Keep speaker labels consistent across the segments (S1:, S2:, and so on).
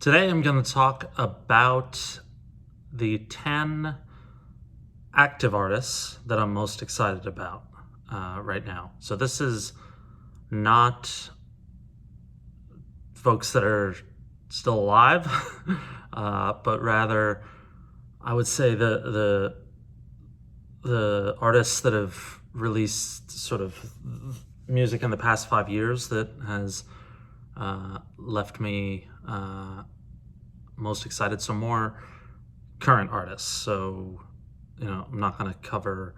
S1: Today I'm going to talk about the 10 active artists that I'm most excited about right now. So this is not folks that are still alive, but rather I would say the artists that have released sort of music in the past 5 years that has left me most excited. So more current artists. So, I'm not going to cover,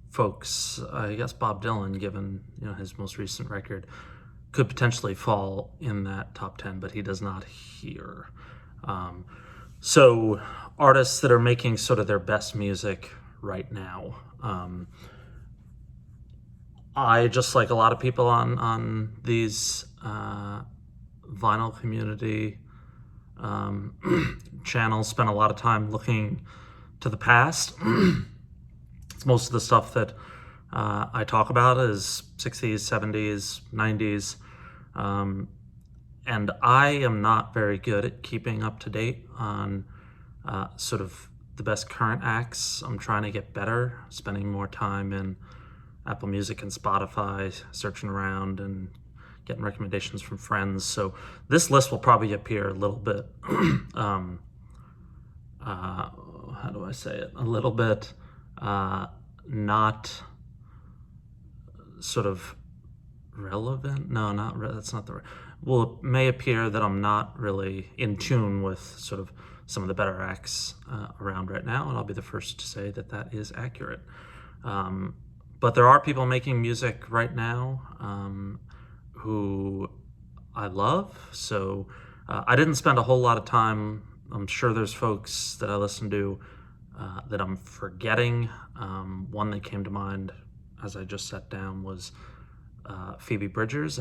S1: folks. I guess Bob Dylan, given, his most recent record, could potentially fall in that top 10, but he does not here. So artists that are making sort of their best music right now. I, just like a lot of people on these vinyl community channels, spend a lot of time looking to the past. It's most of the stuff that I talk about is 60s, 70s, 90s. And I am not very good at keeping up to date on sort of the best current acts. I'm trying to get better, spending more time in Apple Music and Spotify, searching around and getting recommendations from friends. So this list will probably appear a little bit, how do I say it? A little bit not sort of relevant. No, that's not the right. Well, it may appear that I'm not really in tune with sort of some of the better acts around right now, and I'll be the first to say that that is accurate. But there are people making music right now who I love. So I didn't spend a whole lot of time. I'm sure there's folks that I listen to that I'm forgetting. One that came to mind as I just sat down was Phoebe Bridgers.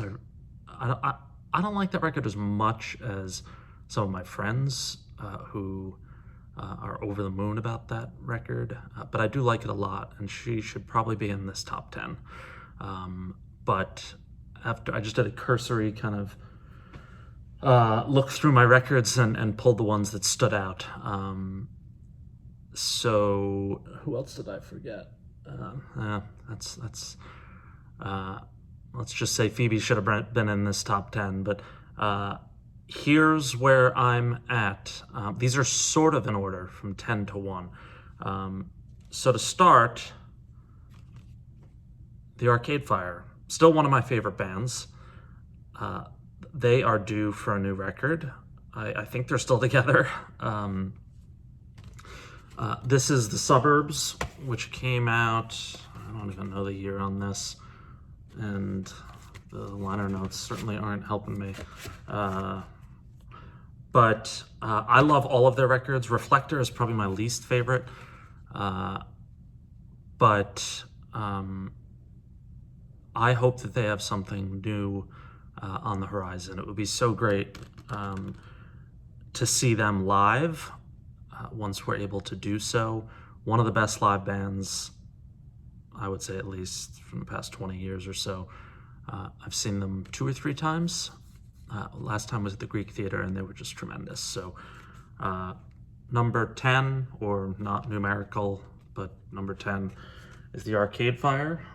S1: I don't like that record as much as some of my friends who are over the moon about that record, but I do like it a lot, and she should probably be in this top 10. But after I just did a cursory kind of look through my records and pulled the ones that stood out. So who else did I forget? Let's just say Phoebe should have been in this top 10, but here's where I'm at. These are sort of in order from 10 to 1. So to start, the Arcade Fire, still one of my favorite bands. They are due for a new record. I think they're still together. This is The Suburbs, which came out, I don't even know the year on this, and the liner notes certainly aren't helping me. But I love all of their records. Reflector is probably my least favorite. But I hope that they have something new on the horizon. It would be so great to see them live once we're able to do so. One of the best live bands, I would say, at least from the past 20 years or so. I've seen them 2 or 3 times. Last time was at the Greek Theater, and they were just tremendous. So number 10, or not numerical, but number 10 is the Arcade Fire.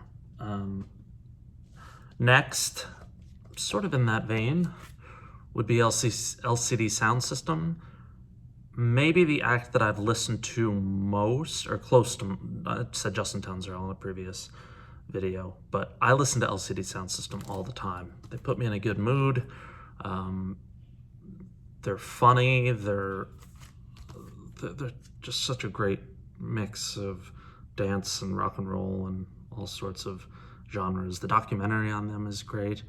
S1: Next, sort of in that vein, would be LCD Sound System. Maybe the act that I've listened to most, or close to, I said Justin Tunzel in a previous video, but I listen to LCD Sound System all the time. They put me in a good mood. They're funny. They're just such a great mix of dance and rock and roll and all sorts of genres. The documentary on them is great,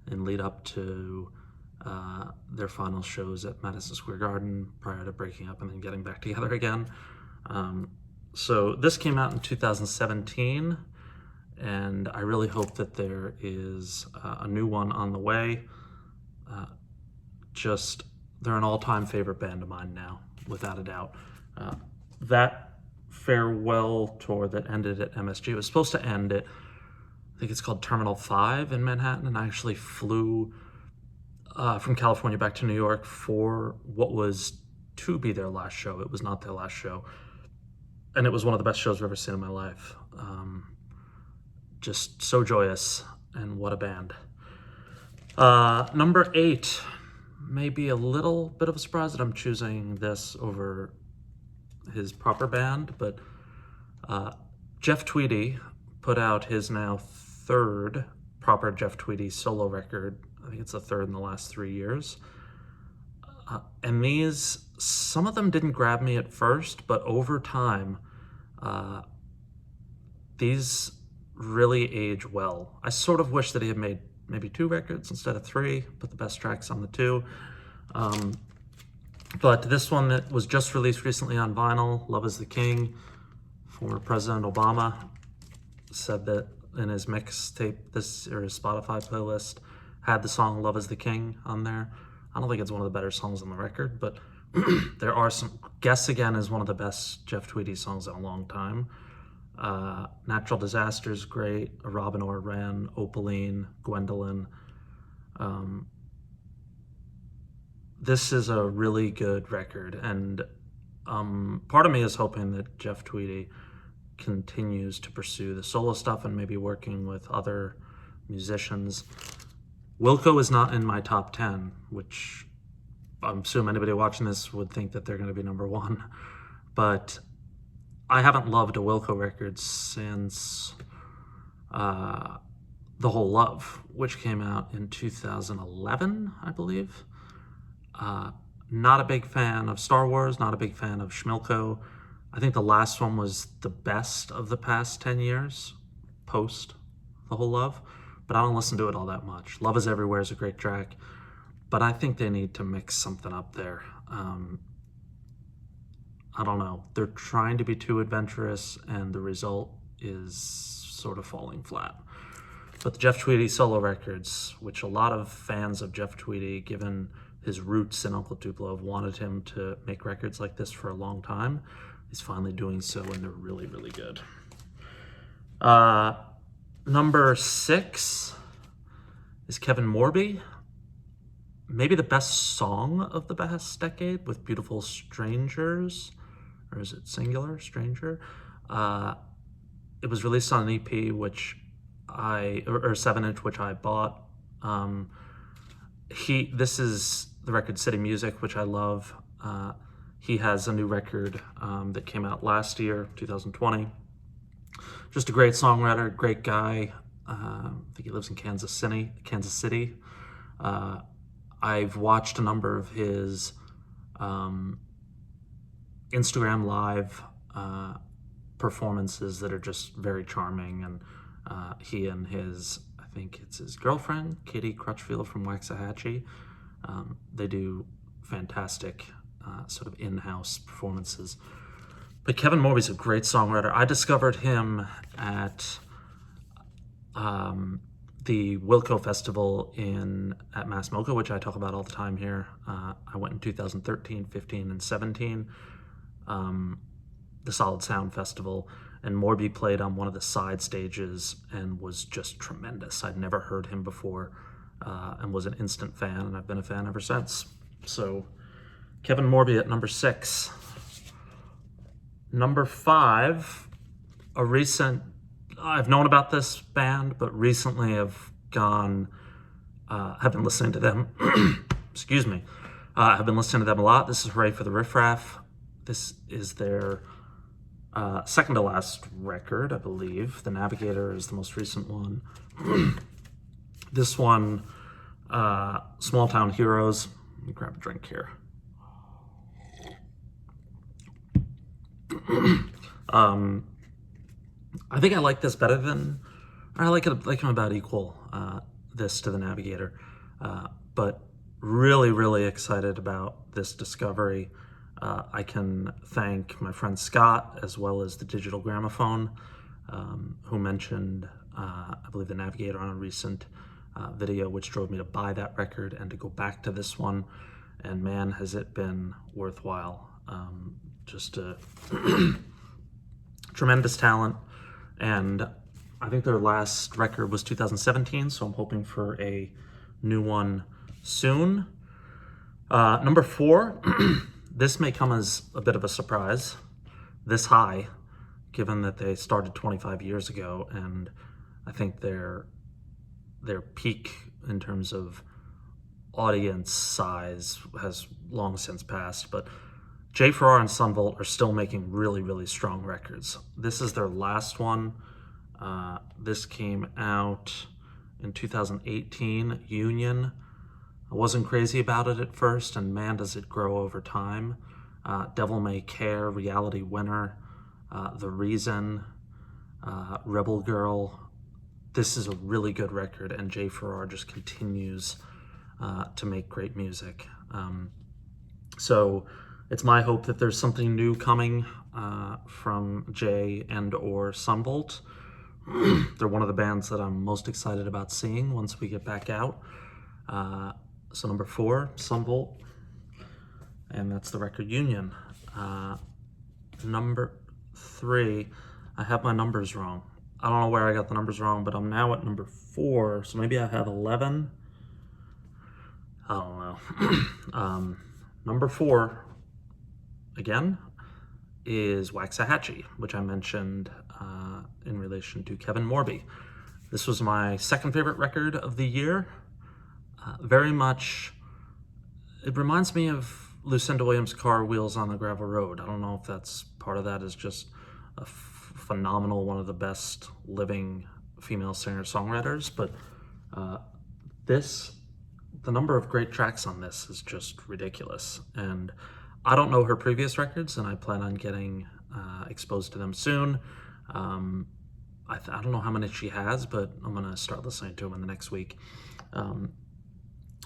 S1: and lead up to their final shows at Madison Square Garden prior to breaking up and then getting back together again. So this came out in 2017, and I really hope that there is a new one on the way. They're an all-time favorite band of mine now, without a doubt. That farewell tour that ended at MSG, it was supposed to end at, I think it's called Terminal 5 in Manhattan, and I actually flew from California back to New York for what was to be their last show. It was not their last show. And it was one of the best shows I've ever seen in my life. Just so joyous, and what a band. Number 8, may be a little bit of a surprise that I'm choosing this over his proper band, but Jeff Tweedy put out his now 3rd proper Jeff Tweedy solo record. I think it's the 3rd in the last 3 years. And these, some of them didn't grab me at first, but over time, these really age well. I sort of wish that he had made maybe 2 records instead of 3, put the best tracks on the 2. But this one that was just released recently on vinyl, Love is the King, former President Obama said that in his mixtape, or his Spotify playlist, had the song Love is the King on there. I don't think it's one of the better songs on the record, but there are some. Guess Again is one of the best Jeff Tweedy songs in a long time. Natural Disasters, great. A Robin or Wren, Opaline, Gwendolyn. This is a really good record, and part of me is hoping that Jeff Tweedy continues to pursue the solo stuff and maybe working with other musicians. Wilco is not in my top 10, which I'm assuming anybody watching this would think that they're going to be number 1. But I haven't loved a Wilco record since The Whole Love, which came out in 2011, I believe. Not a big fan of Star Wars, not a big fan of Schmilko. I think the last one was the best of the past 10 years, post The Whole Love, but I don't listen to it all that much. Love is Everywhere is a great track, but I think they need to mix something up there. I don't know. They're trying to be too adventurous, and the result is sort of falling flat. But the Jeff Tweedy solo records, which a lot of fans of Jeff Tweedy, given his roots in Uncle Tupelo, have wanted him to make records like this for a long time. He's finally doing so, and they're really, really good. Number 6 is Kevin Morby. Maybe the best song of the past decade, with Beautiful Strangers, or is it singular, Stranger? It was released on an EP, which or 7-inch, which I bought. This is the record City Music, which I love. He has a new record that came out last year, 2020. Just a great songwriter, great guy. I think he lives in Kansas City. I've watched a number of his Instagram live performances that are just very charming, and he and his, I think it's his girlfriend, Katie Crutchfield from Waxahachie, they do fantastic sort of in-house performances. But Kevin Morby's a great songwriter. I discovered him at the Wilco Festival at Mass Mocha, which I talk about all the time here. I went in 2013, 15, and 17, the Solid Sound Festival, and Morby played on one of the side stages and was just tremendous. I'd never heard him before, and was an instant fan, and I've been a fan ever since. So Kevin Morby at number 6. Number 5, I've known about this band, but recently I've been listening to them. Excuse me. I've been listening to them a lot. This is Hooray for the Riff Raff. This is their second to last record, I believe. The Navigator is the most recent one. This one, Small Town Heroes. Let me grab a drink here. I think I like this better than, or I like them about equal, this to the Navigator. But really, really excited about this discovery. I can thank my friend Scott, as well as the Digital Gramophone, who mentioned, I believe, the Navigator on a recent video, which drove me to buy that record and to go back to this one. And man, has it been worthwhile. Just a tremendous talent. And I think their last record was 2017, so I'm hoping for a new one soon. Number 4, this may come as a bit of a surprise, this high, given that they started 25 years ago, and I think their peak in terms of audience size has long since passed, but J. Farrar and Sunbolt are still making really, really strong records. This is their last one. This came out in 2018, Union. I wasn't crazy about it at first, and man, does it grow over time. Devil May Care, Reality Winner, The Reason, Rebel Girl. This is a really good record, and J. Farrar just continues to make great music. So it's my hope that there's something new coming from Jay and or Sunbolt. They're one of the bands that I'm most excited about seeing once we get back out. So number 4, Sunbolt, and that's the record Union. Number 3, I have my numbers wrong. I don't know where I got the numbers wrong, but I'm now at number 4, so maybe I have 11. I don't know. Number 4, again, is Waxahachie, which I mentioned in relation to Kevin Morby. This was my second favorite record of the year. Very much, it reminds me of Lucinda Williams' Car Wheels on the Gravel Road. I don't know if that's part of that is just a phenomenal, one of the best living female singer-songwriters, but the number of great tracks on this is just ridiculous. And I don't know her previous records, and I plan on getting exposed to them soon. I don't know how many she has, but I'm going to start listening to them in the next week.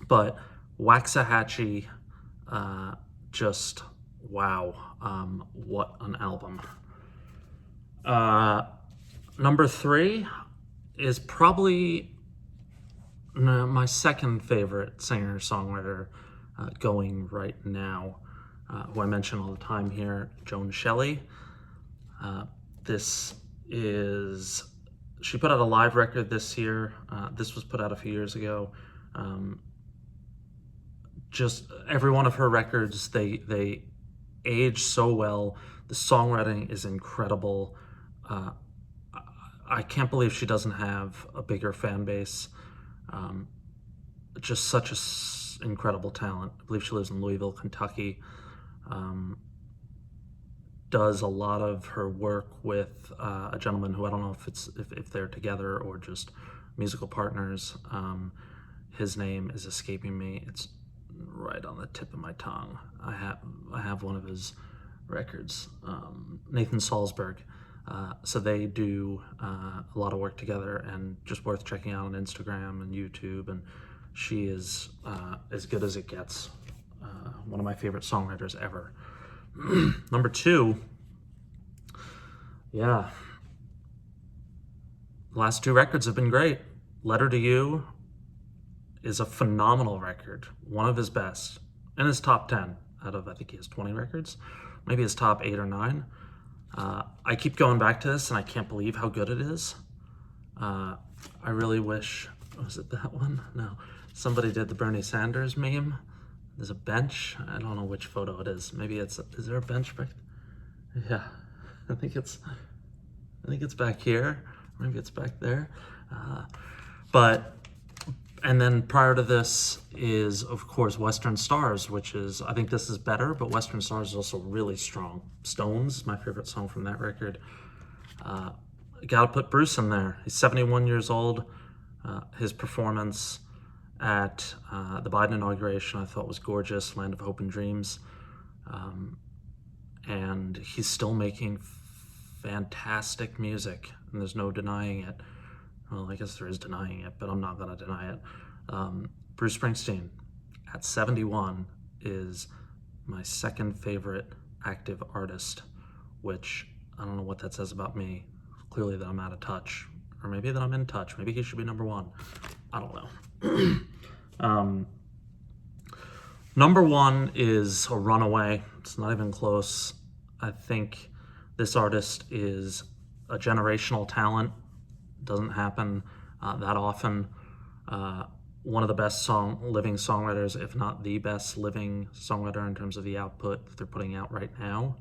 S1: But Waxahachie, just wow, what an album. Number 3 is probably my second favorite singer-songwriter going right now, who I mention all the time here, Joan Shelley. She put out a live record this year. This was put out a few years ago. Just every one of her records, they age so well. The songwriting is incredible. I can't believe she doesn't have a bigger fan base. Just such an incredible talent. I believe she lives in Louisville, Kentucky. Does a lot of her work with a gentleman who I don't know if they're together or just musical partners. His name is escaping me. It's right on the tip of my tongue. I have one of his records, Nathan Salzberg. So they do a lot of work together, and just worth checking out on Instagram and YouTube. And she is as good as it gets. One of my favorite songwriters ever. Number 2, yeah. The last 2 records have been great. Letter to You is a phenomenal record, one of his best, in his top 10 out of, I think he has 20 records, maybe his top 8 or 9. I keep going back to this, and I can't believe how good it is. I really wish, was it that one? No, somebody did the Bernie Sanders meme. There's a bench. I don't know which photo it is. Maybe is there a bench back? Yeah, I think it's back here. Maybe it's back there. And then prior to this is, of course, Western Stars, which is, I think this is better, but Western Stars is also really strong. Stones, my favorite song from that record. Gotta put Bruce in there. He's 71 years old. His performance at the Biden inauguration I thought was gorgeous, Land of Hope and Dreams. And he's still making fantastic music, and there's no denying it. Well, I guess there is denying it, but I'm not going to deny it. Bruce Springsteen, at 71, is my second favorite active artist, which I don't know what that says about me. Clearly that I'm out of touch, or maybe that I'm in touch. Maybe he should be number 1. I don't know. Number 1 is a runaway. It's not even close. I think this artist is a generational talent. Doesn't happen that often. one of the best living songwriters, if not the best living songwriter in terms of the output that they're putting out right now.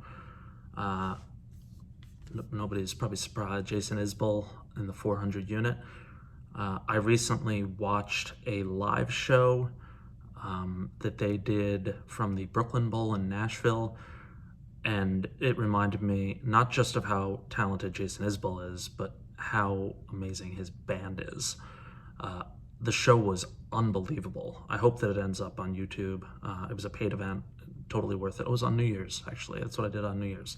S1: Nobody's probably surprised. Jason Isbell in the 400 unit. I recently watched a live show that they did from the Brooklyn Bowl in Nashville, and it reminded me not just of how talented Jason Isbell is, but how amazing his band is. The show was unbelievable. I hope that it ends up on YouTube. It was a paid event, totally worth it. It was on New Year's, actually. That's what I did on New Year's.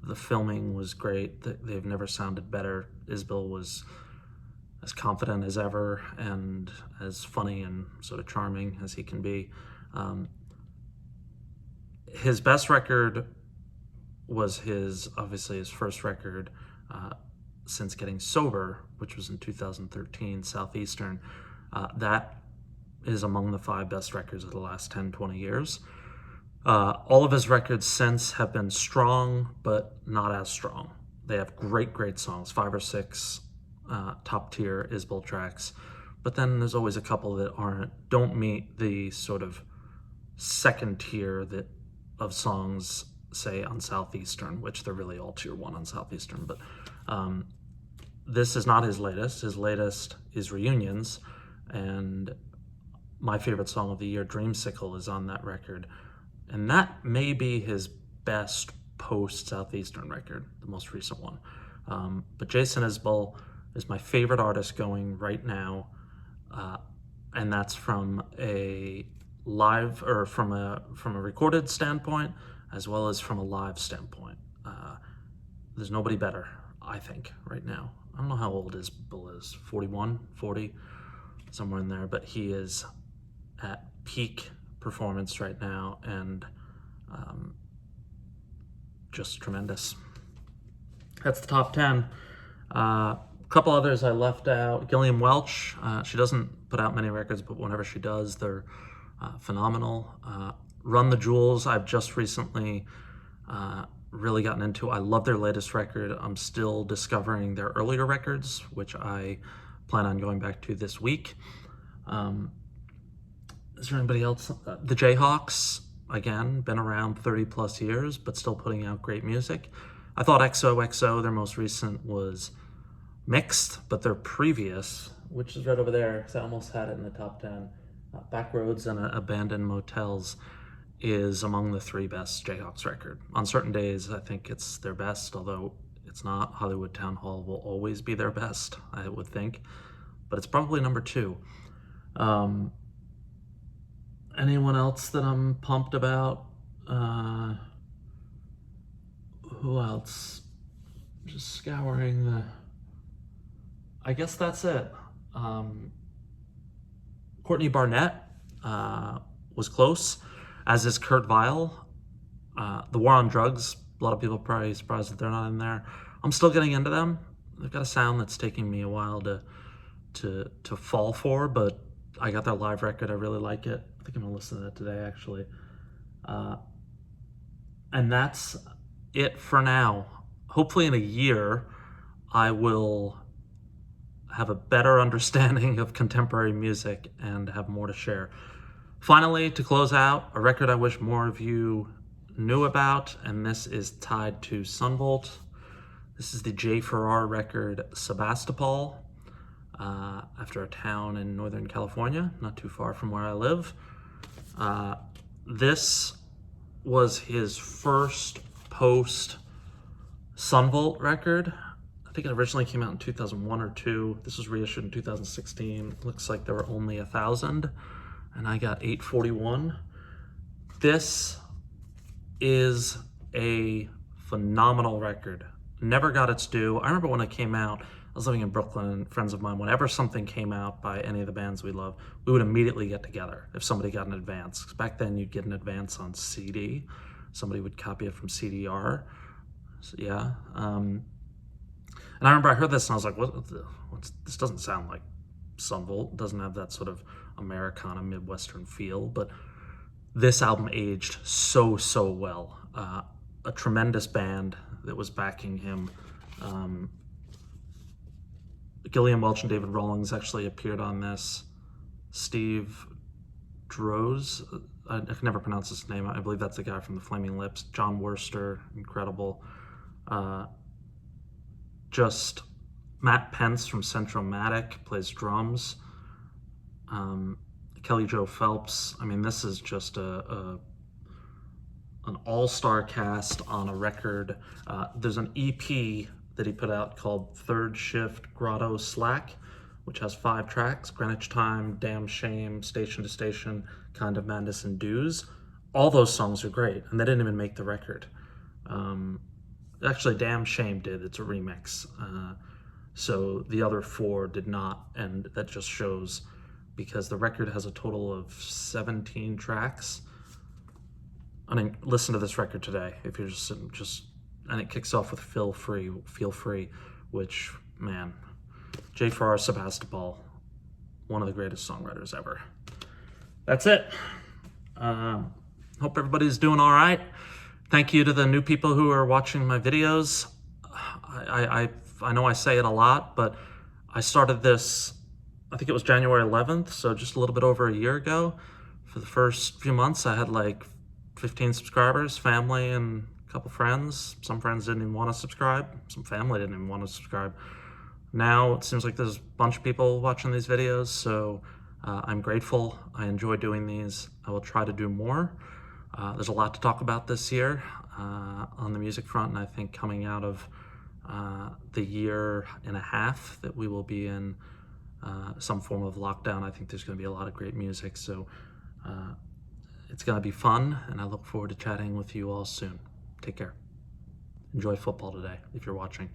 S1: The filming was great. They've never sounded better. Isbell was as confident as ever and as funny and sort of charming as he can be. His best record was obviously his first record since getting sober, which was in 2013, Southeastern. That is among the 5 best records of the last 10, 20 years. All of his records since have been strong, but not as strong. They have great songs, 5 or 6 top-tier Isbell tracks, but then there's always a couple that don't meet the sort of second tier of songs, say, on Southeastern, which they're really all tier 1 on Southeastern, but this is not his latest. His latest is Reunions, and my favorite song of the year, Dreamsicle, is on that record, and that may be his best post-Southeastern record, the most recent one. But Jason Isbell is my favorite artist going right now, and that's from a live, or from a recorded standpoint, as well as from a live standpoint. There's nobody better, I think, right now. I don't know how old Isbell is, 41, 40, somewhere in there, but he is at peak performance right now, and just tremendous. That's the top 10. A couple others I left out. Gillian Welch, she doesn't put out many records, but whenever she does, they're phenomenal. Run the Jewels, I've just recently really gotten into. I love their latest record. I'm still discovering their earlier records, which I plan on going back to this week. Is there anybody else? The Jayhawks, again, been around 30 plus years, but still putting out great music. I thought XOXO, their most recent, was mixed, but their previous, which is right over there, because I almost had it in the top 10, Backroads and Abandoned Motels, is among the 3 best Jayhawks record. On certain days, I think it's their best, although it's not. Hollywood Town Hall will always be their best, I would think, but it's probably number 2. Anyone else that I'm pumped about? Who else? Just scouring I guess that's it. Courtney Barnett was close, as is Kurt Vile. The War on Drugs, a lot of people are probably surprised that they're not in there. I'm still getting into them. They've got a sound that's taking me a while to fall for, but I got their live record. I really like it. I think I'm gonna listen to that today, actually. And that's it for now. Hopefully in a year, I will have a better understanding of contemporary music and have more to share. Finally, to close out, a record I wish more of you knew about, and this is tied to Sunbolt. This is the J. Farrar record, Sebastopol, after a town in Northern California, not too far from where I live. This was his first post-Sunbolt record. I think it originally came out in 2001 or 2. This was reissued in 2016. Looks like there were only 1,000, and I got 841. This is a phenomenal record. Never got its due. I remember when it came out, I was living in Brooklyn, and friends of mine, whenever something came out by any of the bands we love, we would immediately get together if somebody got an advance. 'Cause back then, you'd get an advance on CD. Somebody would copy it from CDR. So, yeah. And I remember I heard this, and I was like, this doesn't sound like Sunbolt. It doesn't have that sort of Americana, Midwestern feel, but this album aged so well. A tremendous band that was backing him. Gillian Welch and David Rawlings actually appeared on this. Steve Droz. I can never pronounce his name. I believe that's the guy from the Flaming Lips. John Worster, incredible. Just Matt Pence from Centromatic plays drums. Kelly Jo Phelps. I mean, this is just an all-star cast on a record. There's an EP that he put out called Third Shift Grotto Slack, which has 5 tracks: Greenwich Time, Damn Shame, Station to Station, Kind of Madness, and Dues. All those songs are great, and they didn't even make the record. Actually, Damn Shame did. It's a remix. So the other 4 did not, and that just shows, because the record has a total of 17 tracks. I mean, listen to this record today if you're just and it kicks off with Feel Free, which, man, J. Farrar Sebastopol, one of the greatest songwriters ever. That's it. Hope everybody's doing all right. Thank you to the new people who are watching my videos. I know I say it a lot, but I started this, I think it was January 11th, so just a little bit over a year ago. For the first few months, I had like 15 subscribers, family and a couple friends. Some friends didn't even want to subscribe. Some family didn't even want to subscribe. Now it seems like there's a bunch of people watching these videos, so I'm grateful. I enjoy doing these. I will try to do more. There's a lot to talk about this year on the music front, and I think coming out of the year and a half that we will be in some form of lockdown, I think there's going to be a lot of great music. So it's going to be fun, and I look forward to chatting with you all soon. Take care. Enjoy football today if you're watching.